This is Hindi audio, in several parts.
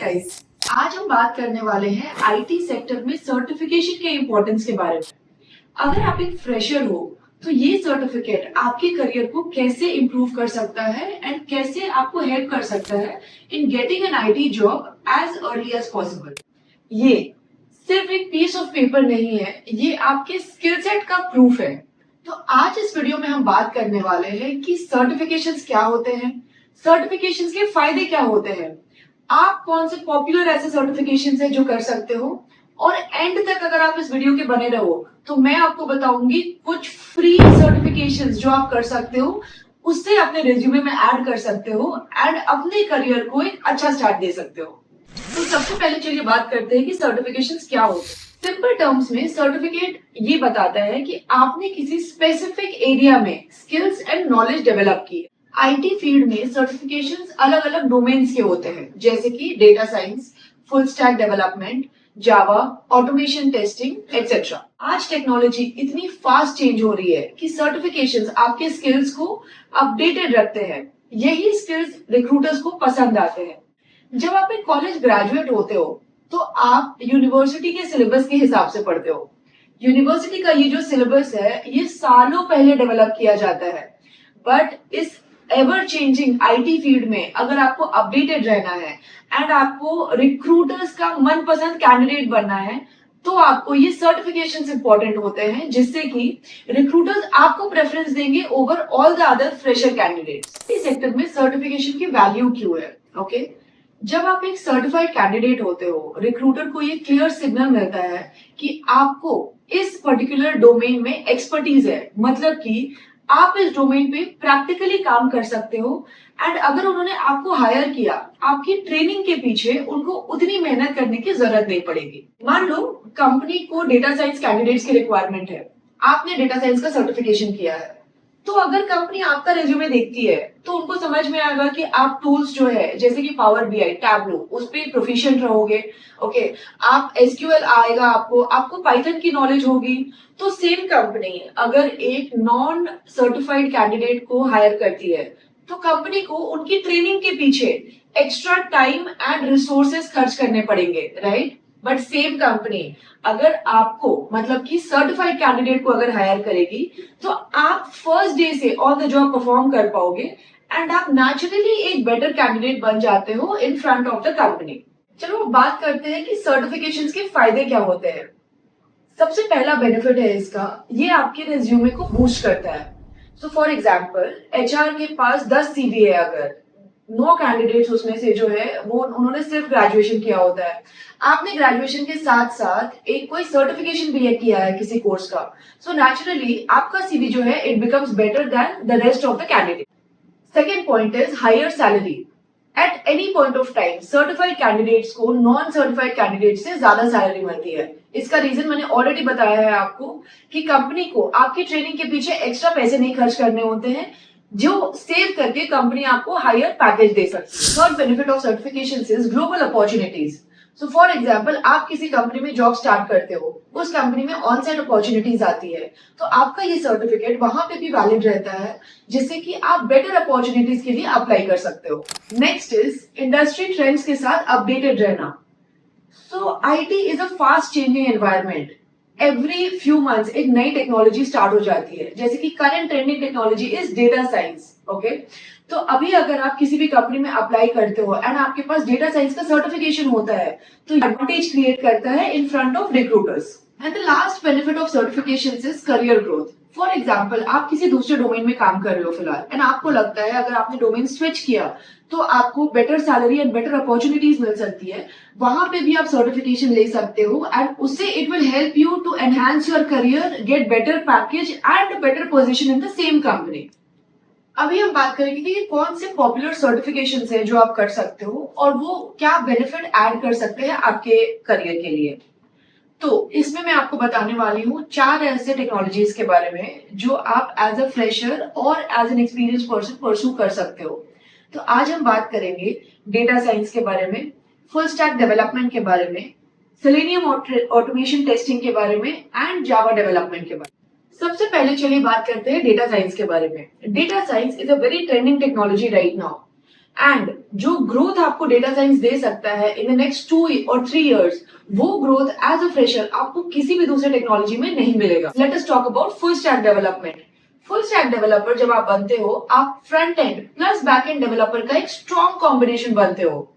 गाइस, आज हम बात करने वाले हैं आईटी सेक्टर में सर्टिफिकेशन के इम्पोर्टेंस के बारे में। अगर आप एक फ्रेशर हो तो ये सर्टिफिकेट आपके करियर को कैसे इम्प्रूव कर सकता है एंड कैसे आपको हेल्प कर सकता है in getting an IT job as early as possible. ये सिर्फ एक पीस ऑफ पेपर नहीं है, ये आपके स्किल सेट का प्रूफ है। तो आज इस वीडियो में हम बात करने वाले हैं कि सर्टिफिकेशंस क्या होते हैं, सर्टिफिकेशंस के फायदे क्या होते हैं, आप कौन से पॉपुलर ऐसे सर्टिफिकेशंस हैं जो कर सकते हो, और एंड तक अगर आप इस वीडियो के बने रहो तो मैं आपको बताऊंगी कुछ फ्री सर्टिफिकेशंस जो आप कर सकते हो, उससे अपने रिज्यूमे में ऐड कर सकते हो एंड अपने करियर को एक अच्छा स्टार्ट दे सकते हो। तो सबसे पहले चलिए बात करते हैं कि सर्टिफिकेशंस क्या होते हैं। सिंपल टर्म्स में सर्टिफिकेट ये बताता है कि आपने किसी स्पेसिफिक एरिया में स्किल्स एंड नॉलेज डेवलप की है। आईटी फील्ड में सर्टिफिकेशंस अलग अलग डोमेन्स के होते हैं, जैसे कि data science, full stack development, Java, automation testing etcetera. आज टेक्नोलॉजी इतनी फास्ट चेंज हो रही है कि सर्टिफिकेशंस आपके स्किल्स को अपडेटेड रखते हैं। यही स्किल्स रिक्रूटर्स को पसंद आते हैं। जब आप एक कॉलेज ग्रेजुएट होते हो तो आप यूनिवर्सिटी के सिलेबस के हिसाब से पढ़ते हो। यूनिवर्सिटी का ये जो सिलेबस है ये सालों पहले डेवलप किया जाता है, बट इस एवर चेंजिंग आईटी फील्ड में अगर आपको अपडेटेड रहना है एंड आपको रिक्रूटर्स का मनपसंद कैंडिडेट बनना है तो आपको ये सर्टिफिकेशंस इंपॉर्टेंट होते हैं, जिससे कि रिक्रूटर्स आपको प्रेफरेंस देंगे over all the other fresher candidates. इस सेक्टर में सर्टिफिकेशन की वैल्यू क्यों है? ओके, जब आप एक सर्टिफाइड कैंडिडेट होते हो, रिक्रूटर को ये क्लियर सिग्नल मिलता है कि आपको इस पर्टिकुलर डोमेन में एक्सपर्टीज है, मतलब कि आप इस डोमेन पे प्रैक्टिकली काम कर सकते हो एंड अगर उन्होंने आपको हायर किया, आपकी ट्रेनिंग के पीछे उनको उतनी मेहनत करने की जरूरत नहीं पड़ेगी। मान लो कंपनी को डेटा साइंस कैंडिडेट्स की रिक्वायरमेंट है, आपने डेटा साइंस का सर्टिफिकेशन किया है, तो अगर कंपनी आपका रिज्यूमे देखती है तो उनको समझ में आएगा कि आप टूल्स जो है जैसे कि पावर बीआई, टैबलो, उस पर प्रोफिशिएंट रहोगे। ओके, आप एसक्यूएल आएगा, आपको पाइथन की नॉलेज होगी। तो सेम कंपनी अगर एक नॉन सर्टिफाइड कैंडिडेट को हायर करती है तो कंपनी को उनकी ट्रेनिंग के पीछे एक्स्ट्रा टाइम एंड रिसोर्सेस खर्च करने पड़ेंगे, राइट? बट सेम कंपनी अगर आपको मतलब कि सर्टिफाइड कैंडिडेट को अगर हायर करेगी तो आप फर्स्ट डे से ऑन द जॉब परफॉर्म कर पाओगे एंड आप नेचुरली एक बेटर कैंडिडेट बन जाते हो in front of the company. चलो बात करते हैं कि सर्टिफिकेशंस के फायदे क्या होते हैं। सबसे पहला बेनिफिट है इसका, ये आपके रिज्यूमे को बूस्ट करता है। सो फॉर एग्जाम्पल, एचआर के पास 10 सीवी है, अगर 9 कैंडिडेट्स उसमें से जो है वो उन्होंने सिर्फ ग्रेजुएशन किया होता है, आपने ग्रेजुएशन के साथ साथ एक कोई सर्टिफिकेशन भी किया है किसी कोर्स का, सो नेचुरली आपका सीवी जो है it becomes better than the rest of the candidate. Second point is higher salary. At any point of time certified candidates को नॉन सर्टिफाइड कैंडिडेट से ज्यादा सैलरी मिलती है। इसका रीजन मैंने ऑलरेडी बताया है आपको कि कंपनी को आपकी ट्रेनिंग के पीछे एक्स्ट्रा पैसे नहीं खर्च करने होते हैं, जो सेव करके कंपनी आपको हायर पैकेज दे सकती है। Third benefit of certification is global opportunities. So for example, आप किसी कंपनी में जॉब स्टार्ट करते हो, उस कंपनी में ऑन साइट अपॉर्चुनिटीज आती है, तो आपका ये सर्टिफिकेट वहां पे भी वैलिड रहता है, जिससे कि आप बेटर अपॉर्चुनिटीज के लिए अप्लाई कर सकते हो। नेक्स्ट इज इंडस्ट्री ट्रेंड्स के साथ अपडेटेड रहना। So IT is a fast changing environment. Every few months एक नई टेक्नोलॉजी स्टार्ट हो जाती है, जैसे कि current trending technology is data science. Okay, तो अभी अगर आप किसी भी कंपनी में अप्लाई करते हो एंड आपके पास डेटा साइंस का सर्टिफिकेशन होता है तो एडवांटेज क्रिएट करता है in front of recruiters. And the last benefit of certification is career growth. For example, आप किसी दूसरे डोमेन में काम कर रहे हो फिलहाल एंड आपको लगता है अगर आपने डोमेन स्विच किया तो आपको better salary and better opportunities मिल सकती है, वहां पे भी आप सर्टिफिकेशन ले सकते हो एंड उससे it will help you to enhance your career, get better package and better position in the same company. अभी हम बात करेंगे कि कौन से पॉपुलर सर्टिफिकेशंस हैं जो आप कर सकते हो और वो क्या बेनिफिट ऐड कर सकते हैं आपके करियर के लिए। तो इसमें मैं आपको बताने वाली हूँ 4 ऐसे टेक्नोलॉजीज के बारे में जो आप एज अ फ्रेशर और as an experience person pursue कर सकते हो। तो आज हम बात करेंगे डेटा साइंस के बारे में, फुल स्टैक डेवलपमेंट के बारे में, सेलेनियम ऑटोमेशन टेस्टिंग के बारे में एंड जावा डेवलपमेंट के बारे में। सबसे पहले चलिए बात करते हैं डेटा साइंस के बारे में। Data science is a very trending technology right now and जो ग्रोथ आपको डेटा साइंस दे सकता है इन द नेक्स्ट 2 और 3 इयर्स, वो ग्रोथ एज अ फ्रेशर आपको किसी भी दूसरे टेक्नोलॉजी में नहीं मिलेगा। Let us talk about full stack development. Full stack developer जब आप बनते हो, आप front end plus back end developer का एक स्ट्रॉन्ग कॉम्बिनेशन बनते हो।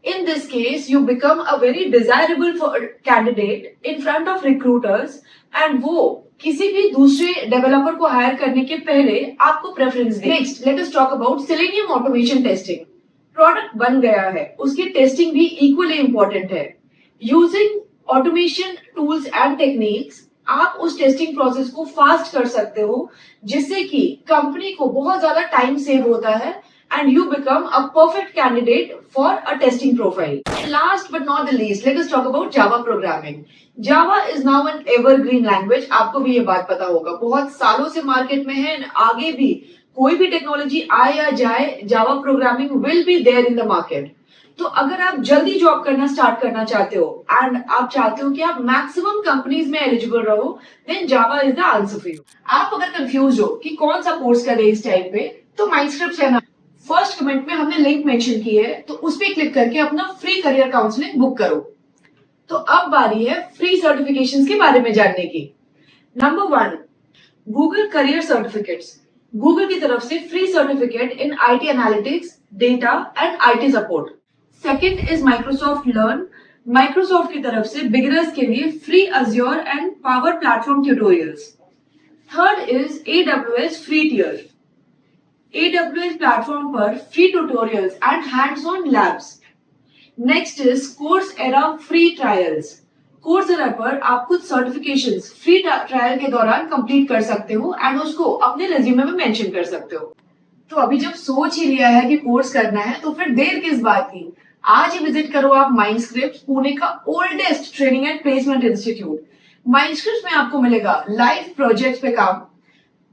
In this case, you become a very desirable for candidate in front of recruiters, and वो किसी भी दूसरे डेवलपर को हायर करने के पहले आपको preference they. Next, let us talk about selenium automation testing. Product बन गया है, उसकी टेस्टिंग भी इक्वली इंपॉर्टेंट है। Using automation tools and techniques, आप उस टेस्टिंग प्रोसेस को फास्ट कर सकते हो, जिससे कि कंपनी को बहुत ज्यादा टाइम सेव होता है and you become a perfect candidate for a testing profile. Last but not the least, let us talk about Java programming. Java is now an evergreen language. आपको भी ये बात पता होगा, बहुत सालों से मार्केट में है, आगे भी कोई भी टेक्नोलॉजी आए या जाए, Java programming will be there in the market. तो अगर आप जल्दी जॉब करना स्टार्ट करना चाहते हो एंड आप चाहते हो कि आप मैक्सिमम कंपनीज में एलिजिबल रहो, then Java is the answer for you. आप अगर कंफ्यूज हो कि कौन सा कोर्स करें इस टाइम पे, तो माइंडस्क्रिप्ट है ना, फर्स्ट कमेंट में हमने लिंक मेंशन की है, तो उस पर क्लिक करके अपना फ्री करियर काउंसलिंग बुक करो। तो अब बारी है फ्री सर्टिफिकेशंस के बारे में जानने की। Number 1, Google career certificates. Google की तरफ से free certificate in IT analytics, data and IT support. Second is Microsoft Learn. Microsoft की तरफ से बिगिनर्स के लिए free Azure and power platform tutorials. Third is AWS free tier. AWS platform पर free tutorials and hands on labs. Next is Coursera free trials. Coursera पर आप कुछ सर्टिफिकेशंस फ्री ट्रायल के दौरान कंप्लीट कर सकते हो एंड उसको अपने रेज्यूमे में मेंशन कर सकते हो। तो अभी जब सोच ही लिया है कि कोर्स करना है, तो फिर देर किस बात की, आज ही विजिट करो आप माइंडस्क्रिप्ट, पुणे का oldest training and placement institute. MindScript में आपको मिलेगा लाइव प्रोजेक्ट पे काम,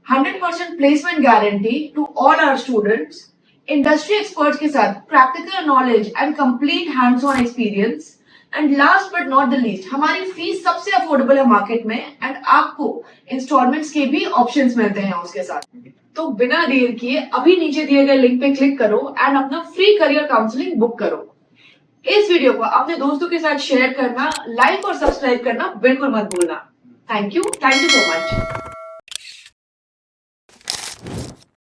100% placement guarantee to all our students, industry experts के साथ practical knowledge and complete hands on experience, and last but not the least, हमारी फीस सबसे अफोर्डेबल है मार्केट में एंड आपको इंस्टॉलमेंट्स के भी ऑप्शंस मिलते हैं उसके साथ। तो बिना देर किए अभी नीचे दिए गए लिंक पे क्लिक करो एंड अपना फ्री करियर काउंसलिंग बुक करो। इस वीडियो को अपने दोस्तों के साथ शेयर करना, लाइक और सब्सक्राइब करना बिल्कुल मत भूलना। Thank you so much.